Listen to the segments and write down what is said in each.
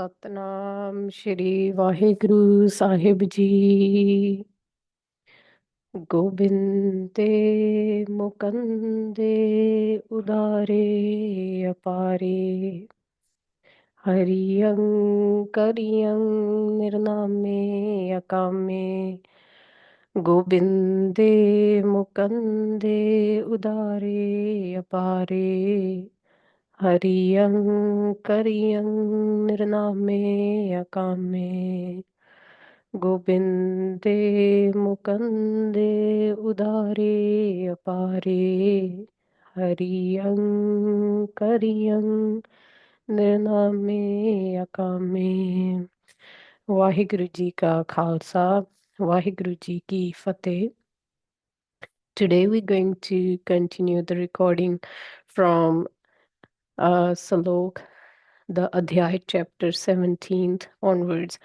ਸਤਨਾਮ ਸ਼੍ਰੀ ਵਾਹਿਗੁਰੂ ਸਾਹਿਬ ਜੀ। ਗੋਬਿੰਦ ਤੇ ਮੁਕੰਦੇ ਉਦਾਰੇ ਅਪਾਰੇ ਹਰੀਅੰ ਕਰੀਅੰ ਨਿਰਨਾਮੇ ਅਕਾਮੇ ਗੋਬਿੰਦੇ ਮੁਕੰਦੇ ਉਦਾਰੇ ਅਪਾਰੇ ਹਰੀਅੰ ਕਰੀਅੰ ਨਿਰਨਾਮੇ ਅਕਾਮੇ ਗੋਬਿੰਦੇ ਮੁਕੰਦੇ ਉਦਾਰੇ ਅਪਾਰੇ ਹਰੀਅੰ ਕਰੀਅੰ ਨਿਰਨਾਮੇ ਅਕਾਮੇ। ਵਾਹਿਗੁਰੂ ਜੀ ਕਾ ਖਾਲਸਾ, ਵਾਹਿਗੁਰੂ ਜੀ ਕੀ ਫਤਿਹ। Today we're going to continue the recording from Salok, the Adhyay chapter 17th onwards.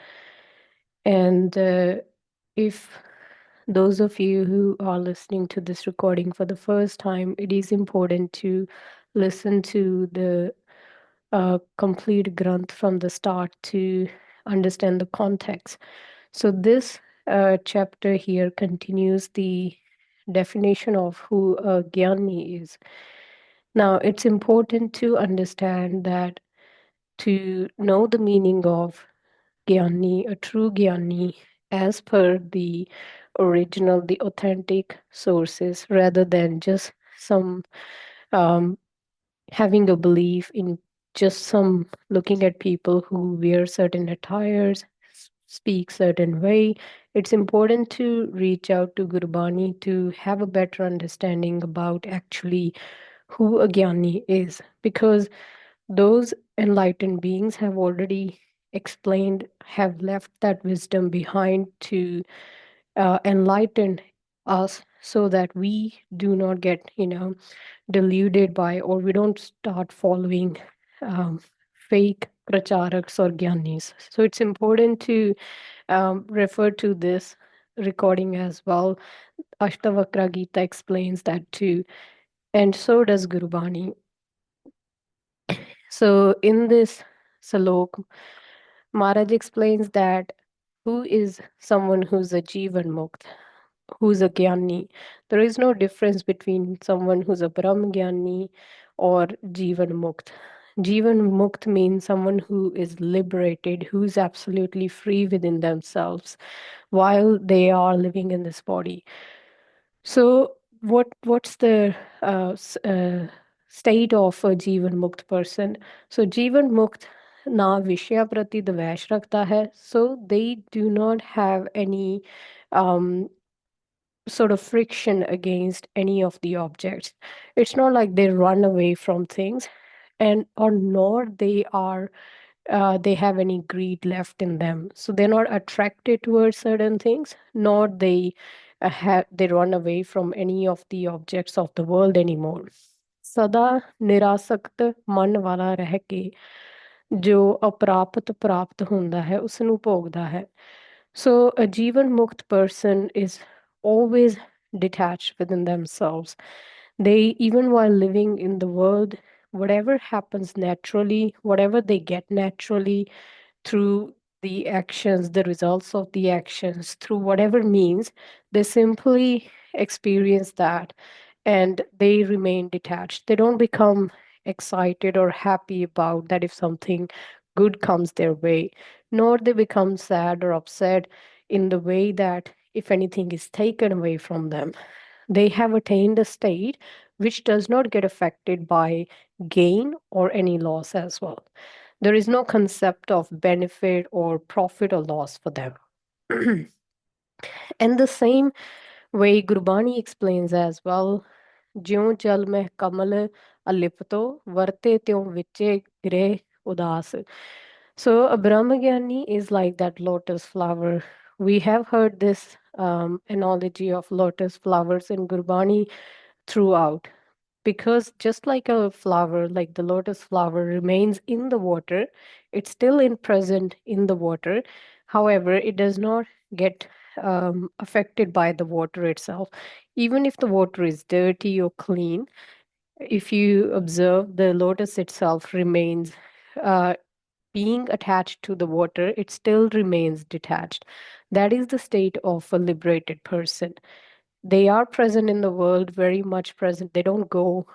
And if those of you who are listening to this recording for the first time, it is important to listen to the complete Granth from the start to understand the context. So this chapter here continues the definition of who a Gyani is. Now, it's important to understand that to know the meaning of Gyani, a true Gyani, as per the original, the authentic sources, rather than just some um, having a belief in just some looking at people who wear certain attires, speak certain way. It's important to reach out to Gurbani to have a better understanding about actually who a Gyani is, because those enlightened beings have already explained, have left that wisdom behind to enlighten us so that we do not get, deluded by, or we don't start following fake pracharaks or gyanis. So it's important to refer to this recording as well. Ashtavakra Gita explains that too, and so does Gurubani. So in this Salok, Maharaj explains that who is someone who's a Jivan Mukt, who's a Gyani. There is no difference between someone who's a Brahm Gyani or Jivan Mukt. Jivan Mukt means someone who is liberated, who's absolutely free within themselves while they are living in this body. So what's the state of a Jivan Mukt person? So Jivan Mukt na Vishya Prati Dvaish rakhta hai. So they do not have any sort of friction against any of the objects. It's not like they run away from things, and or nor they have any greed left in them. So they're not attracted towards certain things, nor they run away from any of the objects of the world anymore. ਸਦਾ ਨਿਰਾਸਕਤ ਮਨ ਵਾਲਾ ਰਹਿ ਕੇ ਜੋ ਅਪ੍ਰਾਪਤ ਪ੍ਰਾਪਤ ਹੁੰਦਾ ਹੈ ਉਸ ਨੂੰ ਭੋਗਦਾ ਹੈ. So a Jivan Mukt person is always detached within themselves. They, even while living in the world, whatever happens naturally, whatever they get naturally through the actions, the results of the actions, through whatever means, they simply experience that and they remain detached. They don't become excited or happy about that if something good comes their way, nor they become sad or upset in the way that if anything is taken away from them. They have attained a state which does not get affected by gain or any loss as well. There is no concept of benefit or profit or loss for them. And the same way Gurbani explains as well, ज्यों जल में कमल अलिपतो वर्ते त्यों विचे गिरे उदास. So a Brahmagyani is like that lotus flower. We have heard this analogy of lotus flowers in Gurbani throughout, because just like a flower, like the lotus flower remains in the water, it's still in present in the water. However, it does not get affected by the water itself. Even if the water is dirty or clean, if you observe, the lotus itself remains being attached to the water, it still remains detached. That is the state of a liberated person. They are present in the world, very much present. They don't go,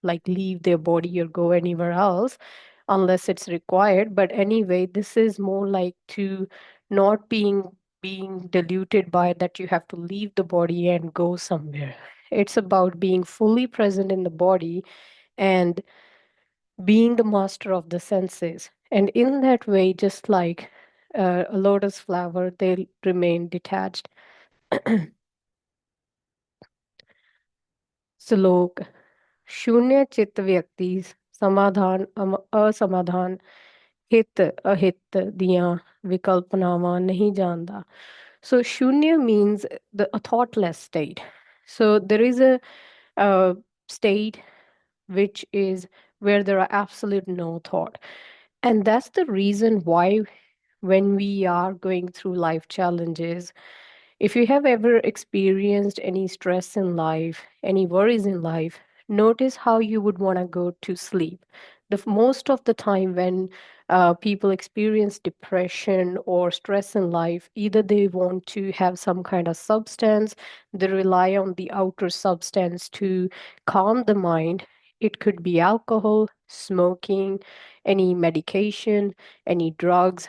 like, leave their body or go anywhere else unless it's required. But anyway, this is more like to not being diluted by that you have to leave the body and go somewhere. It's about being fully present in the body and being the master of the senses. And in that way, just like a lotus flower, they remain detached. Salok. शून्य चित्त व्यक्ति समाधान असमाधान हित अहित ਦੀਆਂ ਵਿਕਲਪਨਾਵਾਂ ਨਹੀਂ ਜਾਣਦਾ. So shunya means a thoughtless state. So there is a state which is where there are absolute no thought. And that's the reason why when we are going through life challenges, if you have ever experienced any stress in life, any worries in life, notice how you would want to go to sleep. Most of the time, when people experience depression or stress in life, either they want to have some kind of substance, they rely on the outer substance to calm the mind. It could be alcohol, smoking, any medication, any drugs,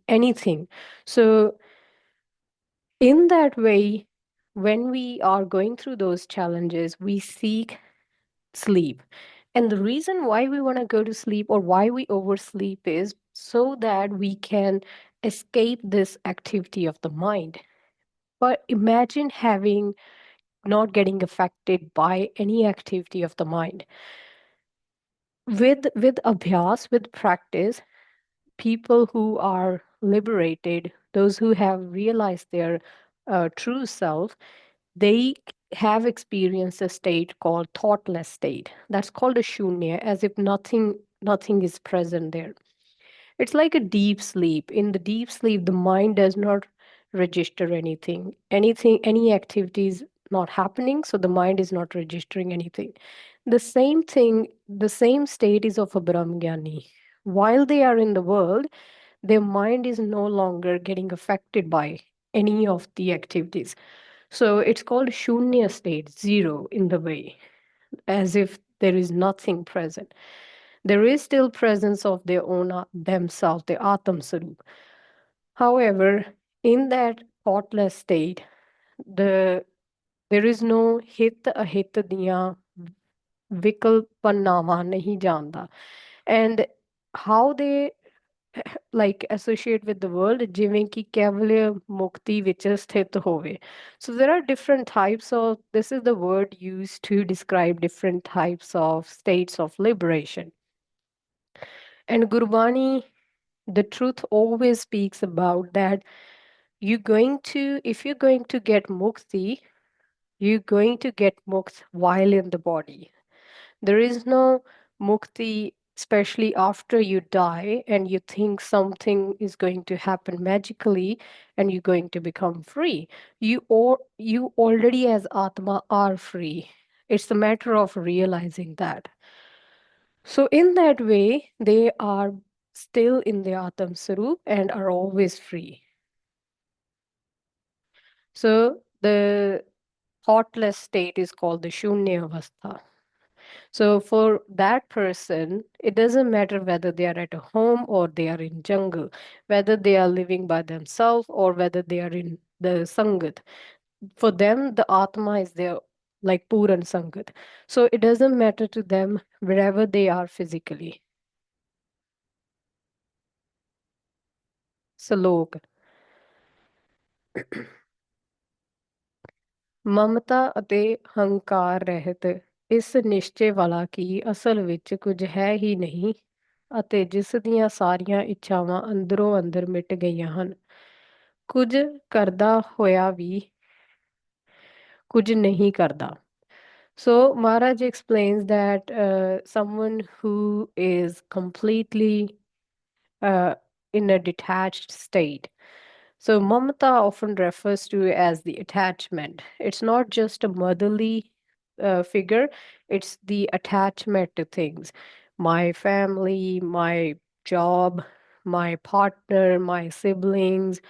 anything. So, in that way, when we are going through those challenges, we seek sleep. And the reason why we want to go to sleep or why we oversleep is so that we can escape this activity of the mind. But imagine having not getting affected by any activity of the mind. With abhyas, with practice, people who are liberated, those who have realized their true self, they have experienced a state called thoughtless state. That's called a shunya, as if nothing is present there. It's like a deep sleep. In the deep sleep, the mind does not register anything, any activities not happening, so the mind is not registering anything. The same thing, the same state is of a brahmgyani. While they are in the world, their mind is no longer getting affected by any of the activities. So it's called shunya state, zero in the way, as if there is nothing present. There is still presence of their own themselves, the Atam Sarup. However, in that thoughtless state, the there is no hit ahit diyan vikalpanavan nahi janda. And how they like associate with the world ਜਿਵੇਂ ਕਿ ਕੇਵਲ ਮੁਕਤੀ ਵਿੱਚ ਸਥਿਤ ਹੋਵੇ. So there are different types of, this is the word used to describe different types of states of liberation. And Gurbani, the truth always speaks about that if you're going to get mukti, you're going to get mukt while in the body. There is no mukti, especially after you die and you think something is going to happen magically and you're going to become free. You already as Atma are free. It's a matter of realizing that. So in that way, they are still in the Atam Sarup and are always free. So the thoughtless state is called the Shunya Avastha. So for that person, it doesn't matter whether they are at a home or they are in jungle, whether they are living by themselves or whether they are in the Sangat. For them, the Atma is their like Puran Sangat. So it doesn't matter to them wherever they are physically. Salok. ਮਮਤਾ ਅਤੇ ਹੰਕਾਰ ਰਹਿਤ ਇਸ ਨਿਸ਼ਚੇ ਵਾਲਾ ਕਿ ਅਸਲ ਵਿੱਚ ਕੁਝ ਹੈ ਹੀ ਨਹੀਂ ਅਤੇ ਜਿਸ ਦੀਆਂ ਸਾਰੀਆਂ ਇੱਛਾਵਾਂ ਅੰਦਰੋਂ ਅੰਦਰ ਮਿਟ ਗਈਆਂ ਹਨ ਕੁਝ ਕਰਦਾ ਹੋਇਆ ਵੀ ਕੁਝ ਨਹੀਂ ਕਰਦਾ. So Maharaj explains that someone who is completely in a detached state. So mamata often refers to as the attachment. It's not just a motherly figure, it's the attachment to things. My family, my job, my partner, my siblings,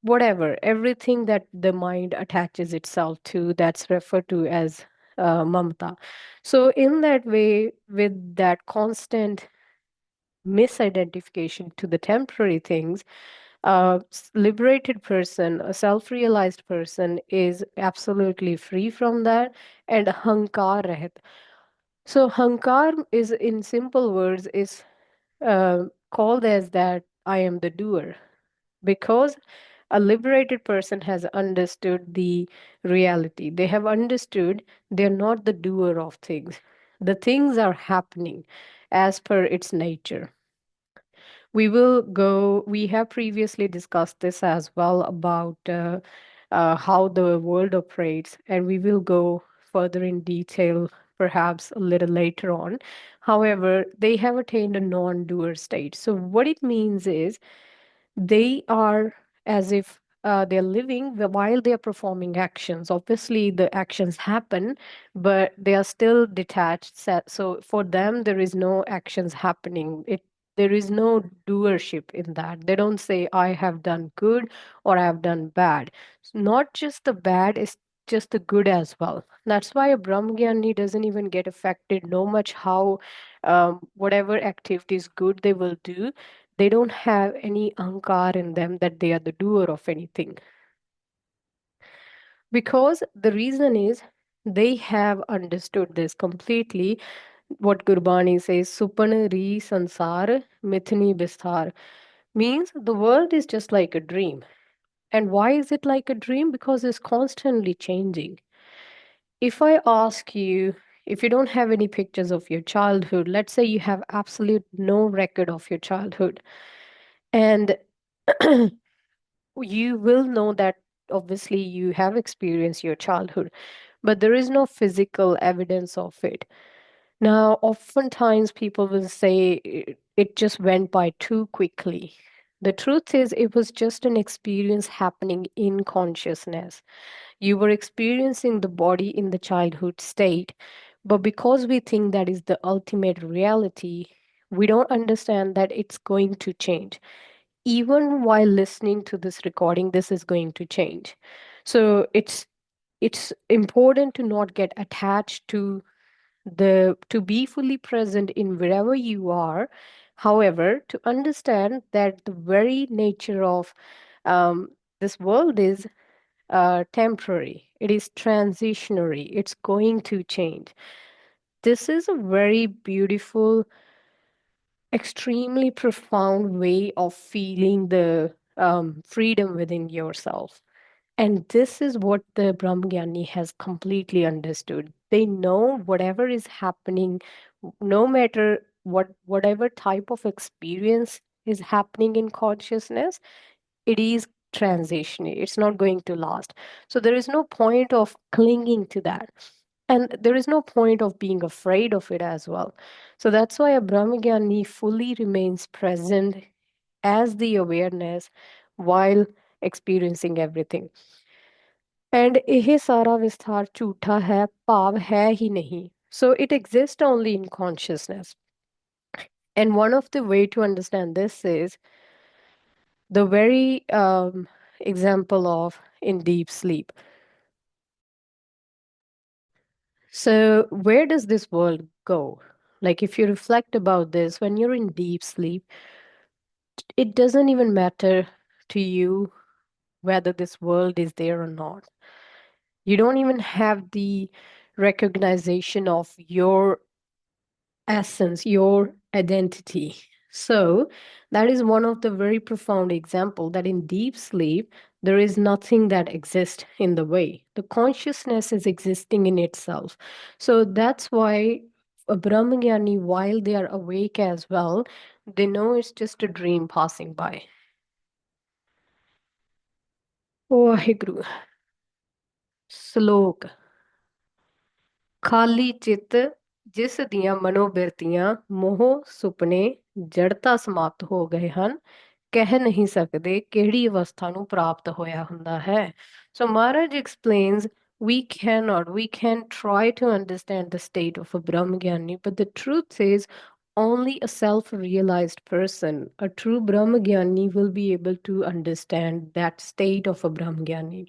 whatever, everything that the mind attaches itself to, that's referred to as mamata. So, in that way, with that constant misidentification to the temporary things, a liberated person, a self realized person, is absolutely free from that and hankar rahat. So, hankar is, in simple words, is called as that I am the doer, because a liberated person has understood the reality. They have understood they're not the doer of things. The things are happening as per its nature. We have previously discussed this as well about how the world operates, and we will go further in detail perhaps a little later on. However, they have attained a non doer state. So, what it means is they are as if they're living while they're performing actions. Obviously, the actions happen, but they are still detached. So for them, there is no actions happening. There is no doership in that. They don't say, I have done good or I have done bad. Not just the bad, is just the good as well. That's why a Brahmgyani doesn't even get affected no much how whatever activities good they will do, they don't have any ankar in them that they are the doer of anything. Because the reason is they have understood this completely. What Gurbani says, Supanari Sansar Mithini Bistar, means the world is just like a dream. And why is it like a dream? Because it's constantly changing. If I ask you, if you don't have any pictures of your childhood, let's say you have absolute no record of your childhood, and you will know that obviously you have experienced your childhood, but there is no physical evidence of it. Now, oftentimes people will say it just went by too quickly. The truth is, it was just an experience happening in consciousness. You were experiencing the body in the childhood state, but because we think that is the ultimate reality, we don't understand that it's going to change. Even while listening to this recording, this is going to change. So it's important to not get attached to be fully present in wherever you are. However, to understand that the very nature of um, this world is temporary, it is transitionary, it's going to change. This is a very beautiful, extremely profound way of feeling the freedom within yourself. And this is what the Brahmgyani has completely understood. They know whatever is happening, no matter whatever type of experience is happening in consciousness, it is transitionary. It's not going to last. So there is no point of clinging to that. And there is no point of being afraid of it as well. So that's why a Brahmgyani fully remains present as the awareness while experiencing everything. And यह सारा विस्तार झूठा है भाव है ही नहीं. So it exists only in consciousness. And one of the way to understand this is the very example of in deep sleep. So where does this world go? Like if you reflect about this, when you're in deep sleep, it doesn't even matter to you whether this world is there or not. You don't even have the recognition of your essence, your identity. So that is one of the very profound example that in deep sleep, there is nothing that exists in the way. The consciousness is existing in itself. So that's why a Brahmagyani, while they are awake as well, they know it's just a dream passing by. Vaheguru. Salok. ਖਾਲੀ ਚਿੱਤ ਜਿਸ ਦੀਆਂ ਮਨੋਬਿਰਤੀਆਂ ਮੋਹ ਸੁਪਨੇ ਜੜਤਾ ਸਮਾਪਤ ਹੋ ਗਏ ਹਨ ਕਹਿ ਨਹੀਂ ਸਕਦੇ ਕਿਹੜੀ ਅਵਸਥਾ ਨੂੰ ਪ੍ਰਾਪਤ ਹੋਇਆ ਹੁੰਦਾ ਹੈ. So Maharaj explains we can try to understand the state of a Brahmgyani, but the truth is only a self realized person, a true Brahmagyani, will be able to understand that state of a Brahmagyani.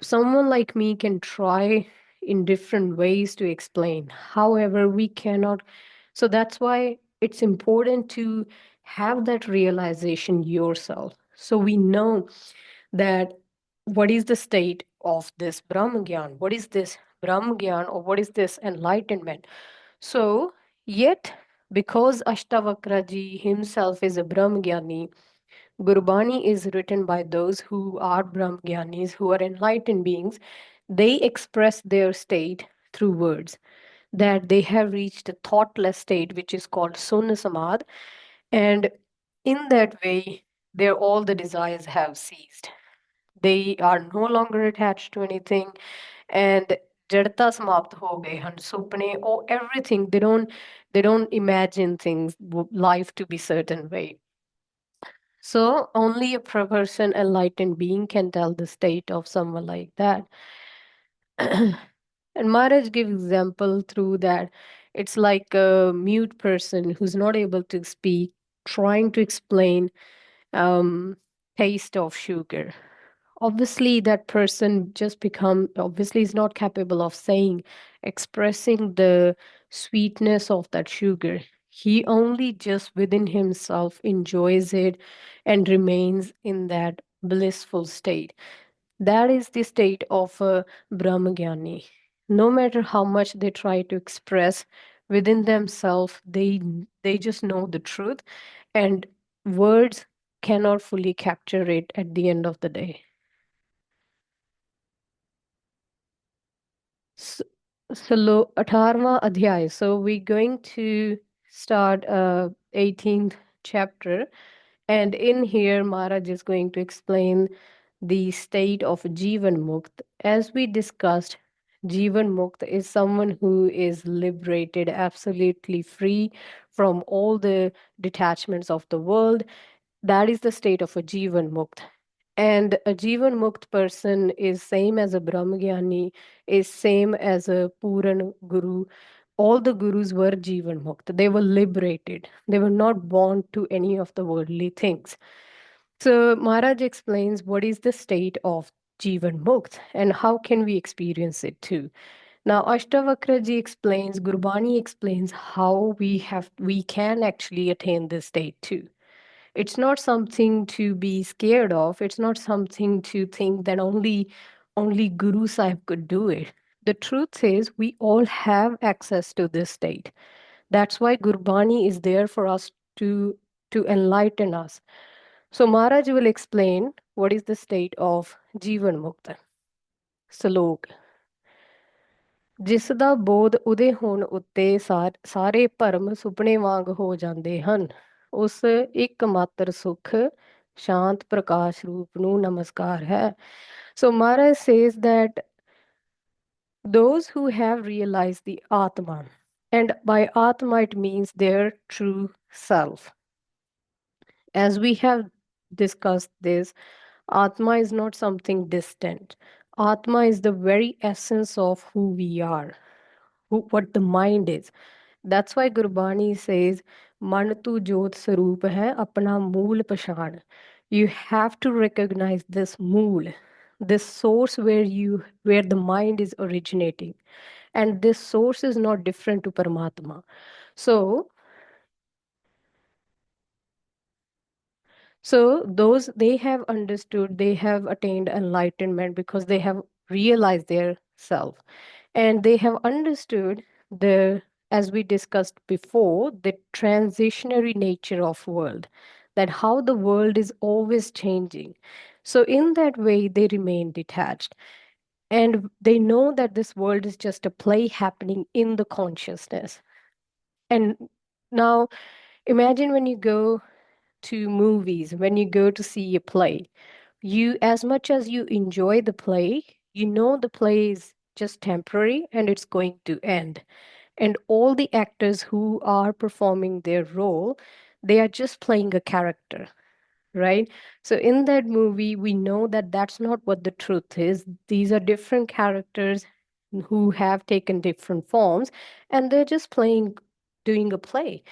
Someone like me can try in different ways to explain. However, we cannot. So that's why it's important to have that realization yourself. So we know that what is the state of this Brahmagyan? What is this Brahmagyan, or what is this enlightenment? So, yet, because Ashtavakra ji himself is a Brahmagyani, Gurbani is written by those who are Brahmagyanis, who are enlightened beings. They express their state through words, that they have reached a thoughtless state, which is called Sunna Samad. And in that way, their all the desires have ceased. They are no longer attached to anything, and jadta samapt ho gaye han, supne or everything. They don't imagine things, life to be certain way. So only a person, enlightened being, can tell the state of someone like that. And Maharaj gives example through that. It's like a mute person who's not able to speak, trying to explain um, taste of sugar. Obviously, that person just become, obviously is not capable of saying, expressing the sweetness of that sugar. He only just within himself enjoys it and remains in that blissful state. That is the state of a Brahmagyani. No matter how much they try to express within themselves, they just know the truth, and words cannot fully capture it at the end of the day. So, so 18वां अध्याय. So we're going to start 18th chapter, and in here Maharaj is going to explain the state of Jivan Mukt. As we discussed, Jivan Mukt is someone who is liberated, absolutely free from all the detachments of the world. That is the state of a Jivan Mukt. And a Jivan Mukt person is same as a Brahmagyani, is same as a Puran Guru. All the gurus were Jivan Mukt. They were liberated. They were not born to any of the worldly things. So Maharaj explains what is the state of Jivan Mukt and how can we experience it too. Now Ashtavakra ji explains, Gurbani explains how we can actually attain this state too. It's not something to be scared of. It's not something to think that only Guru Sahib could do it. The truth is we all have access to this state. That's why Gurbani is there for us to enlighten us. So Maharaj will explain what is the state of Jivan Mukta. Salok. ਜਿਸ ਦਾ ਬੋਧ ਉਦੇ ਹੋਣ ਉੱਤੇ ਸਾਰੇ ਭਰਮ ਸੁਪਨੇ ਵਾਂਗ ਹੋ ਜਾਂਦੇ ਹਨ ਉਸ ਇੱਕ ਮਾਤਰ ਸੁਖ ਸ਼ਾਂਤ ਪ੍ਰਕਾਸ਼ ਰੂਪ ਨੂੰ ਨਮਸਕਾਰ ਹੈ. So Maharaj says that those who have realized the Atma, and by Atma it means their true self. As we have discussed this, Atma is not something distant. Atma is the very essence of who we are, what the mind is. That's why Gurbani says, Man tu jot saroop hai, apna mool pashan. You have to recognize this mool, this source where the mind is originating. And this source is not different to Paramatma. So those they have understood, they have attained enlightenment because they have realized their self. And they have understood as we discussed before, the transitionary nature of world, that how the world is always changing. So in that way, they remain detached. And they know that this world is just a play happening in the consciousness. And now imagine when you go to movies, when you go to see a play, you, as much as you enjoy the play, you know the play is just temporary and it's going to end. And all the actors who are performing their role, they are just playing a character, right? So in that movie, we know that that's not what the truth is. These are different characters who have taken different forms, and they're just playing doing a play.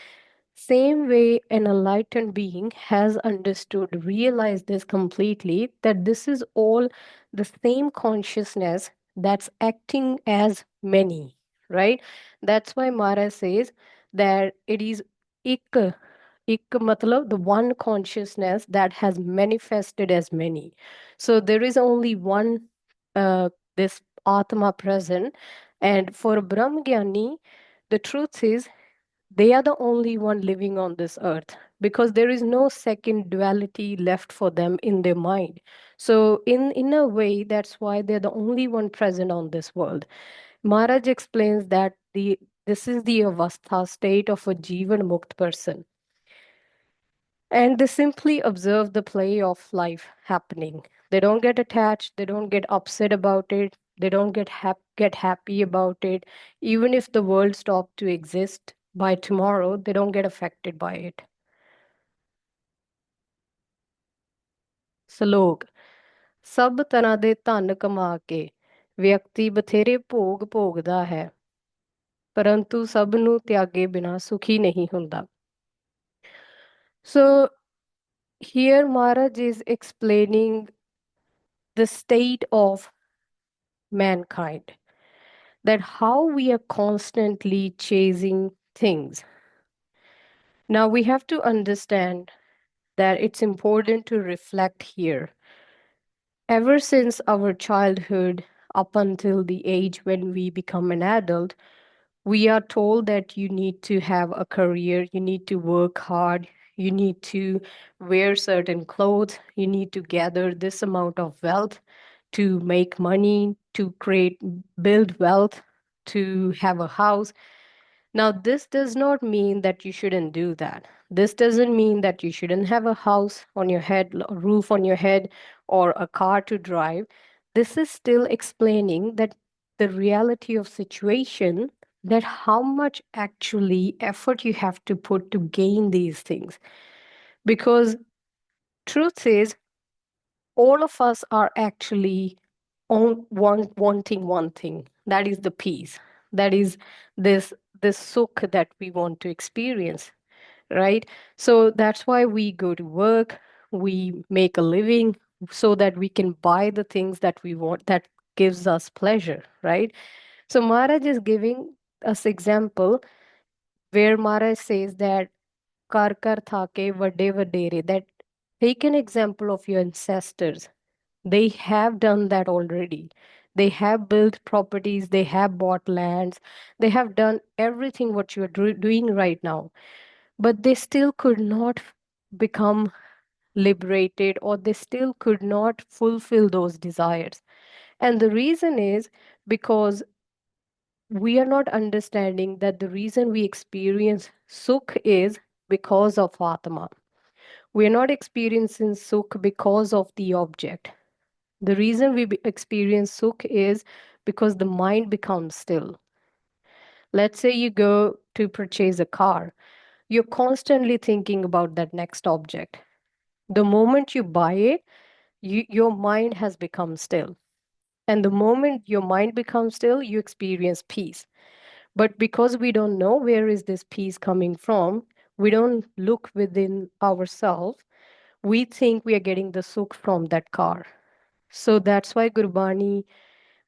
Same way, an enlightened being has understood, realized this completely, that this is all the same consciousness that's acting as many, right? That's why Mara says that it is ik, ik matlab, the one consciousness that has manifested as many. So there is only one, this Atma present. And for a Brahmgyani, the truth is they are the only one living on this earth because there is no second duality left for them in their mind. So in a way, that's why they're the only one present on this world. Maharaj explains that this is the avastha state of a jivan mukt person, and they simply observe the play of life happening. They don't get attached, they don't get upset about it, they don't get happy about it. Even if the world stopped to exist by tomorrow, they don't get affected by it. Salok, ਸਭ ਤਰ੍ਹਾਂ ਦੇ ਧਨ ਕਮਾ ਕੇ ਵਿਅਕਤੀ ਬਥੇਰੇ ਭੋਗ ਭੋਗਦਾ ਹੈ ਪਰੰਤੂ ਸਭ ਨੂੰ ਤਿਆਗੇ ਬਿਨਾ ਸੁਖੀ ਨਹੀਂ ਹੁੰਦਾ. So here Maharaj is explaining the state of mankind, that how we are constantly chasing things. Now we have to understand that it's important to reflect here. Ever since our childhood up until the age when we become an adult, we are told that you need to have a career, you need to work hard, you need to wear certain clothes, you need to gather this amount of wealth to make money, to build wealth, to have a house. Now, this does not mean that you shouldn't do that. This doesn't mean that you shouldn't have a house on your head, a roof on your head, or a car to drive. This is still explaining that the reality of situation, that how much actually effort you have to put to gain these things. Because truth is, all of us are actually wanting one thing, that is the peace, that is this sukh that we want to experience, right? So that's why we go to work, we make a living so that we can buy the things that we want, that gives us pleasure, right? So Maharaj is giving us example where Maharaj says that kar kar thake vade vadere, that take an example of your ancestors. They have done that already. They have built properties, they have bought lands, they have done everything what you are doing right now. But they still could not become liberated, or they still could not fulfill those desires. And the reason is because we are not understanding that the reason we experience sukh is because of Atma. We are not experiencing sukh because of the object. The reason we experience sukh is because the mind becomes still. Let's say you go to purchase a car, you're constantly thinking about that next object. The moment you buy it, your mind has become still. And the moment your mind becomes still, you experience peace. But because we don't know where is this peace coming from, we don't look within ourselves, we think we are getting the sukh from that car. So that's why Gurbani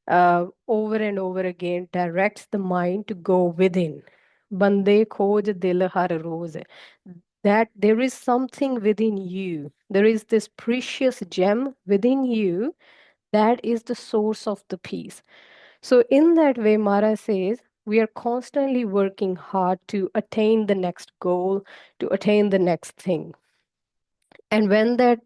over and over again directs the mind to go within. Bande khoj dil har roz. That there is something within you. There is this precious gem within you that is the source of the peace. So, in that way, Mara says, we are constantly working hard to attain the next goal, to attain the next thing. And when that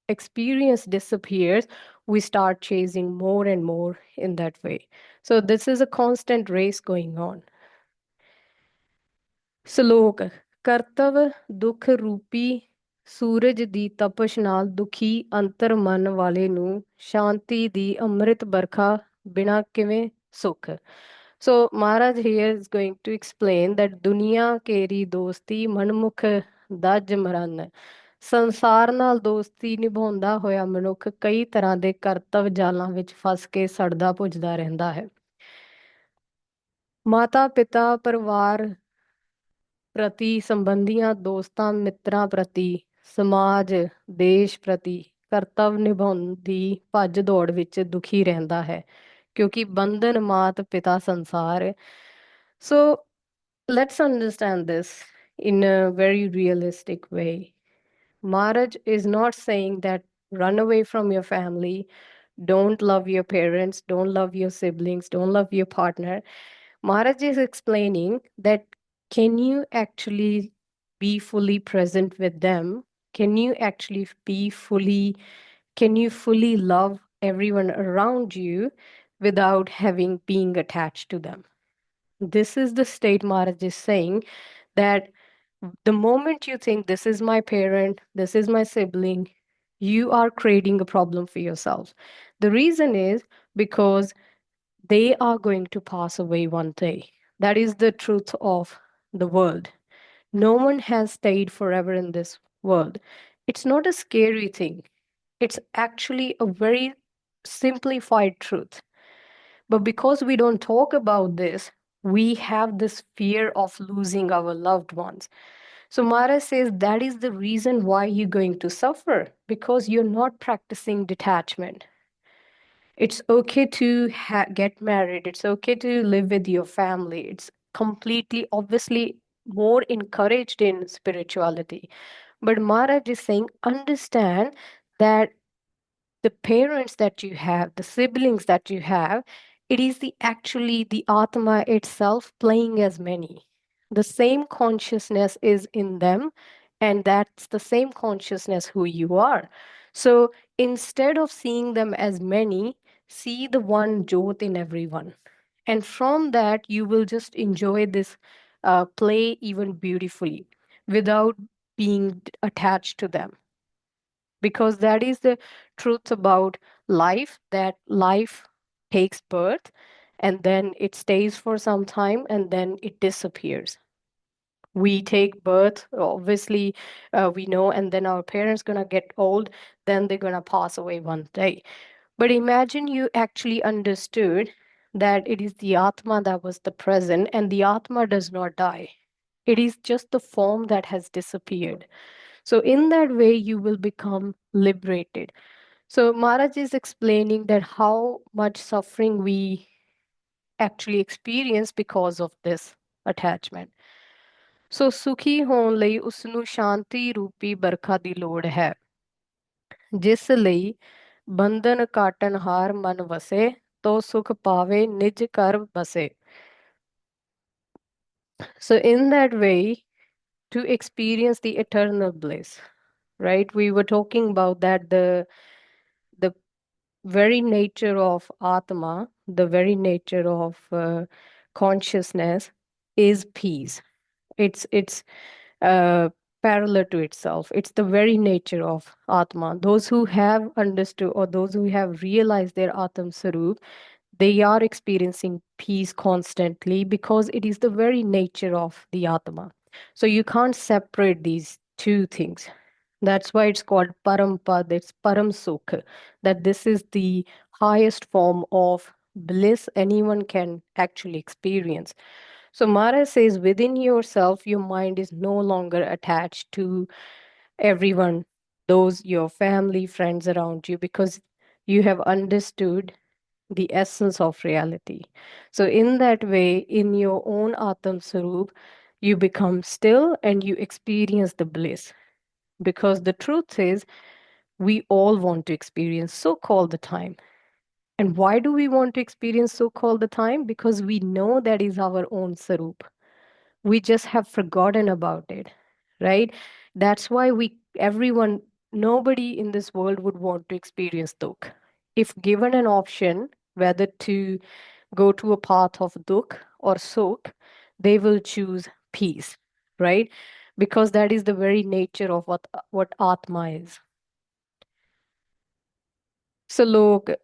experience disappears, we start chasing more and more in that way. So this is a constant race going on. ਸ਼ਲੋਕ ਕਰਤਵ ਦੁੱਖ ਰੂਪੀ ਸੂਰਜ ਦੀ ਤਪਸ਼ ਨਾਲ ਦੁਖੀ ਅੰਤਰ ਮਨ ਵਾਲੇ ਨੂੰ ਸ਼ਾਂਤੀ ਦੀ ਅੰਮ੍ਰਿਤ ਬਰਖਾ ਬਿਨਾ ਕਿਵੇਂ ਸੁਖ. So Maharaj here is going to explain that ਦੁਨੀਆ ਕੇਰੀ ਦੋਸਤੀ ਮਨਮੁਖ ਦਜ ਮਰਨ. ਸੰਸਾਰ ਨਾਲ ਦੋਸਤੀ ਨਿਭਾਉਂਦਾ ਹੋਇਆ ਮਨੁੱਖ ਕਈ ਤਰ੍ਹਾਂ ਦੇ ਕਰਤਵ ਜਾਲਾਂ ਵਿੱਚ ਫਸ ਕੇ ਸੜਦਾ ਭੁੱਜਦਾ ਰਹਿੰਦਾ ਹੈ. ਮਾਤਾ ਪਿਤਾ ਪਰਿਵਾਰ ਪ੍ਰਤੀ ਸੰਬੰਧੀਆਂ ਦੋਸਤਾਂ ਮਿੱਤਰਾਂ ਪ੍ਰਤੀ ਸਮਾਜ ਦੇਸ਼ ਪ੍ਰਤੀ ਕਰਤੱਵ ਨਿਭਾਉਣ ਦੀ ਭੱਜ ਦੌੜ ਵਿੱਚ ਦੁਖੀ ਰਹਿੰਦਾ ਹੈ ਕਿਉਂਕਿ ਬੰਧਨ ਮਾਤ ਪਿਤਾ ਸੰਸਾਰ ਹੈ। So let's understand this in a very realistic way. Maharaj is not saying that run away from your family, don't love your parents, don't love your siblings, don't love your partner. Maharaj is explaining that can you actually be fully present with them? Can you actually can you fully love everyone around you without having being attached to them? This is the state Maharaj is saying that the moment you think this is my parent, this is my sibling, you are creating a problem for yourself. The reason is because they are going to pass away one day. That is the truth of the world. No one has stayed forever in this world. It's not a scary thing, it's actually a very simplified truth. But because we don't talk about this, we have this fear of losing our loved ones. So Mara says that is the reason why you're going to suffer because you're not practicing detachment. It's okay to get married. It's okay to live with your family. It's completely, obviously, more encouraged in spirituality. But Maharaj is saying, understand that the parents that you have, the siblings that you have, it is the actually the Atma itself playing as many. The same consciousness is in them, and that's the same consciousness who you are. So instead of seeing them as many, see the one Jyot in everyone. And from that, you will just enjoy this play even beautifully without being attached to them because that is the truth about life, that life takes birth and then it stays for some time and then it disappears. We take birth, obviously, we know, and then our parents gonna get old, then they're gonna pass away one day. But imagine you actually understood that it is the Atma that was the present, and the Atma does not die. It is just the form that has disappeared. So, in that way, you will become liberated. So, Maharaj is explaining that how much suffering we actually experience because of this attachment. ਸੋ ਸੁਖੀ ਹੋਣ ਲਈ ਉਸ ਨੂੰ ਸ਼ਾਂਤੀ ਰੂਪੀ ਬਰਖਾ ਦੀ ਲੋੜ ਹੈ ਜਿਸ ਲਈ ਬੰਧਨ ਕਾਟਨਹਾਰ ਮਨ ਵਸੇ ਤੋ ਸੁਖ ਪਾਵੇ ਨਿਜ ਘਰ ਬਸੇ. So in that way, to experience the eternal bliss, right? We were talking about that the very nature of Atma, the very nature of consciousness is peace. It's parallel to itself. It's the very nature of Atma. Those who have understood or those who have realized their Atma Sarup, they are experiencing peace constantly because it is the very nature of the Atma. So you can't separate these two things. That's why it's called Parampad, it's Param Sukh, that this is the highest form of bliss anyone can actually experience. So Mara says within yourself, your mind is no longer attached to everyone, those your family, friends around you, because you have understood the essence of reality. So in that way, in your own Atam Sarup, you become still and you experience the bliss. Because the truth is, we all want to experience so-called the time. And why do we want to experience so-called the time? Because we know that is our own Sarup. We just have forgotten about it, right? That's why everyone, nobody in this world would want to experience dukh. If given an option whether to go to a path of dukh or sukh, they will choose peace, right? Because that is the very nature of what Atma is. Salok,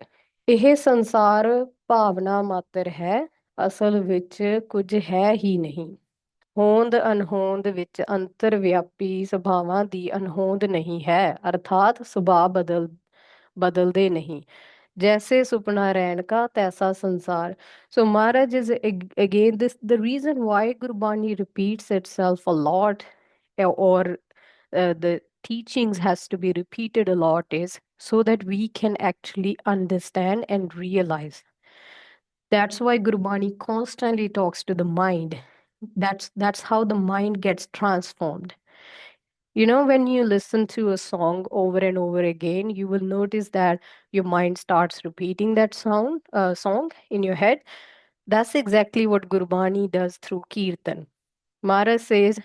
ਇਹ ਸੰਸਾਰ ਭਾਵਨਾ ਮਾਤਰ ਹੈ ਅਸਲ ਵਿੱਚ ਕੁਝ ਹੈ ਹੀ ਨਹੀਂ ਹੋਂਦ ਅਨਹੋਂਦ ਵਿੱਚ ਅੰਤਰਵਿਆਪੀ ਸੁਭਾਵਾਂ ਦੀ ਅਨਹੋਂਦ ਨਹੀਂ ਹੈ ਅਰਥਾਤ ਸੁਭਾਅ ਬਦਲਦੇ ਨਹੀਂ जैसे सुपना रैन का तैसा संसार. So Maharaj is again this the reason why Gurbani repeats itself a lot, or the teachings has to be repeated a lot, is so that we can actually understand and realize. That's why Gurbani constantly talks to the mind. That's how the mind gets transformed. You know, when you listen to a song over and over again, you will notice that your mind starts repeating that song in your head. That's exactly what Gurbani does through Kirtan. Mara says,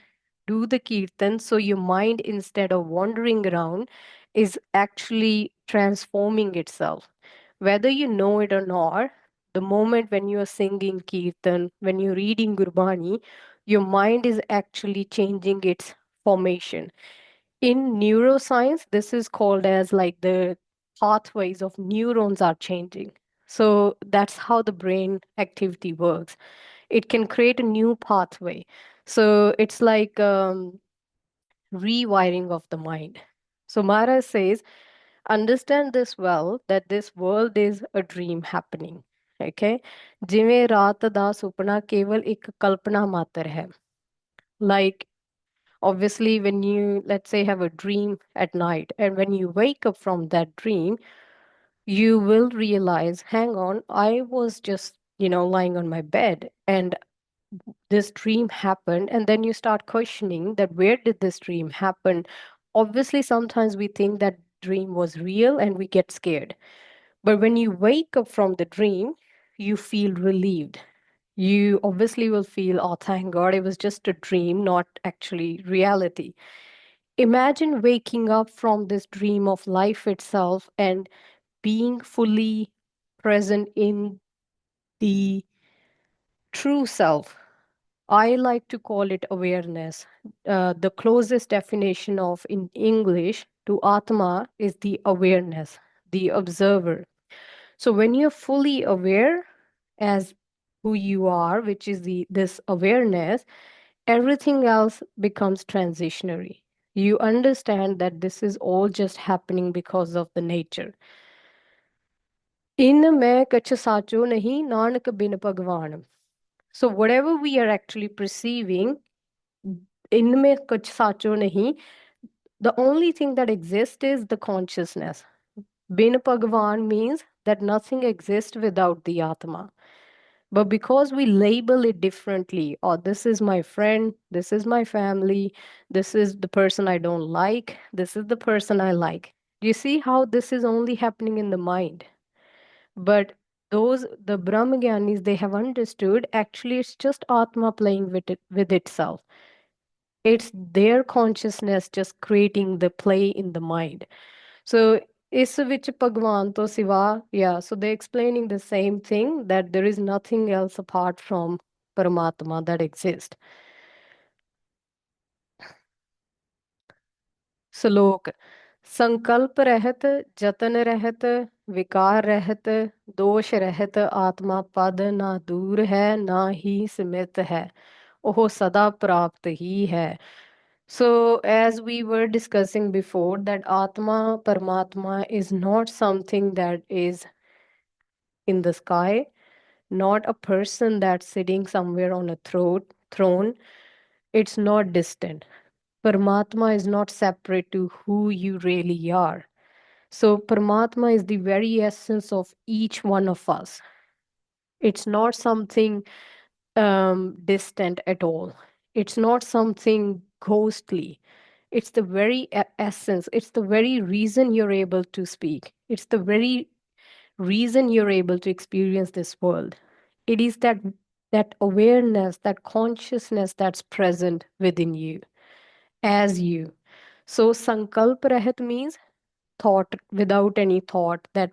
do the Kirtan so your mind, instead of wandering around, is actually transforming itself. Whether you know it or not, the moment when you are singing Kirtan, when you're reading Gurbani, your mind is actually changing its formation. In neuroscience, this is called as like the pathways of neurons are changing. So that's how the brain activity works. It can create a new pathway. So it's like rewiring of the mind. So Mara says, understand this well, that this world is a dream happening. Okay, ਜਿਵੇਂ ਰਾਤ ਦਾ ਸੁਪਨਾ ਕੇਵਲ ਇੱਕ ਕਲਪਨਾ ਮਾਤਰ ਹੈ. Like, obviously, when you, let's say, have a dream at night, and when you wake up from that dream, you will realize, hang on, I was just, lying on my bed, and this dream happened. And then you start questioning that where did this dream happen? Obviously, sometimes we think that dream was real and we get scared. But when you wake up from the dream, you feel relieved. You obviously will feel, oh, thank God, it was just a dream, not actually reality. Imagine waking up from this dream of life itself and being fully present in the true self. I like to call it awareness. The closest definition of in English to Atma is the awareness, the observer. So when you're fully aware as who you are, which is this awareness, everything else becomes transitionary. You understand that this is all just happening because of the nature. In मैं कछ साचो नहीं नानक बिन भगवान. So whatever we are actually perceiving, इनमें कुछ साचो नहीं, the only thing that exists is the consciousness. Bin Bhagwan means that nothing exists without the Atma. But because we label it differently, or this is my friend, this is my family, this is the person I don't like, this is the person I like. Do you see how this is only happening in the mind? But the Brahmagyanis, they have understood actually it's just Atma playing with itself. It's their consciousness just creating the play in the mind. So ਇਸ ਵਿੱਚ ਭਗਵਾਨ ਤੋਂ ਸਿਵਾ, yeah, so they're explaining the same thing, that there is nothing else apart from Paramatma that exists. Salok, संकल्प रहित जतन रहित विकार रहित दोष रहित आत्मा पद ना दूर है ना ही सीमित है ओह सदा प्राप्त ही है. So as we were discussing before, that Atma, Paramatma is not something that is in the sky, not a person that's sitting somewhere on a throne. It's not distant. Paramatma is not separate to who you really are. So, Paramatma is the very essence of each one of us. It's not something distant at all. It's not something ghostly. It's the very essence. It's the very reason you're able to speak. It's the very reason you're able to experience this world. It is that awareness, that consciousness that's present within you as you. So sankalp rahat means thought, without any thought, that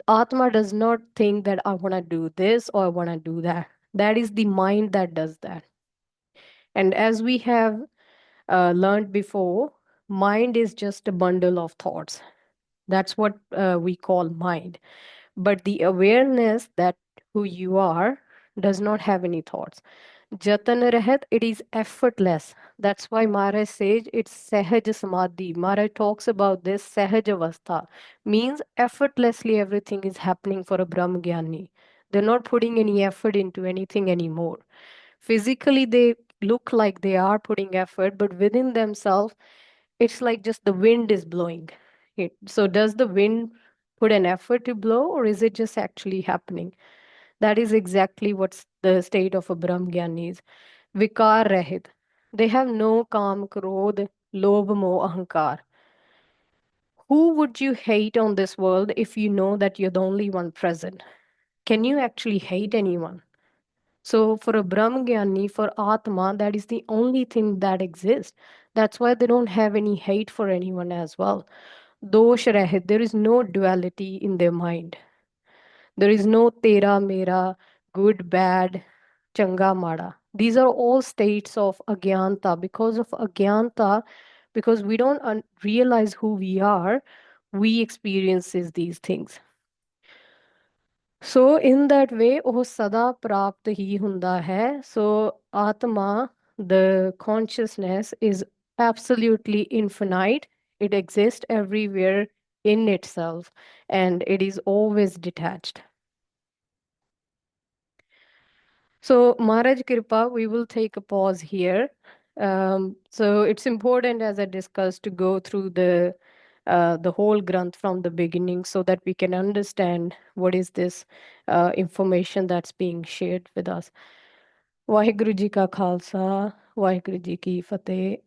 Atma does not think that I want to do this or I want to do that. That is the mind that does that. And as we have learned before, mind is just a bundle of thoughts. That's what we call mind. But the awareness that who you are does not have any thoughts. Jatan Rahat, it is effortless. That's why Maharaj says it's Sahaj Samadhi. Maharaj talks about this Sahaj Avastha, means effortlessly everything is happening for a Brahmgyani. They're not putting any effort into anything anymore. Physically, they look like they are putting effort, but within themselves, it's like just the wind is blowing. So, does the wind put an effort to blow, or is it just actually happening? That is exactly what's the state of a Brahmgyani is. Vikar Rahit. They have no kam, krodh, lobh, moh, ahankar. Who would you hate on this world if you know that you're the only one present? Can you actually hate anyone? So, for a Brahmgyani, for Atma, that is the only thing that exists. That's why they don't have any hate for anyone as well. Dosh Rahit, there is no duality in their mind. There is no tera, mera, good, bad, changa, mada. These are all states of agyanta. Because of agyanta, because we don't realize who we are, we experiences these things. So in that way, ਉਹ ਸਦਾ ਪ੍ਰਾਪਤ ਹੀ ਹੁੰਦਾ ਹੈ. So Atma, the consciousness is absolutely infinite. It exists everywhere in itself, and it is always detached. So, Maharaj Kripa, we will take a pause here. So it's important, as I discussed, to go through the whole Granth from the beginning so that we can understand what is this information that's being shared with us. Vaheguru Ji Ka Khalsa, Vaheguru Ji Ki Fateh.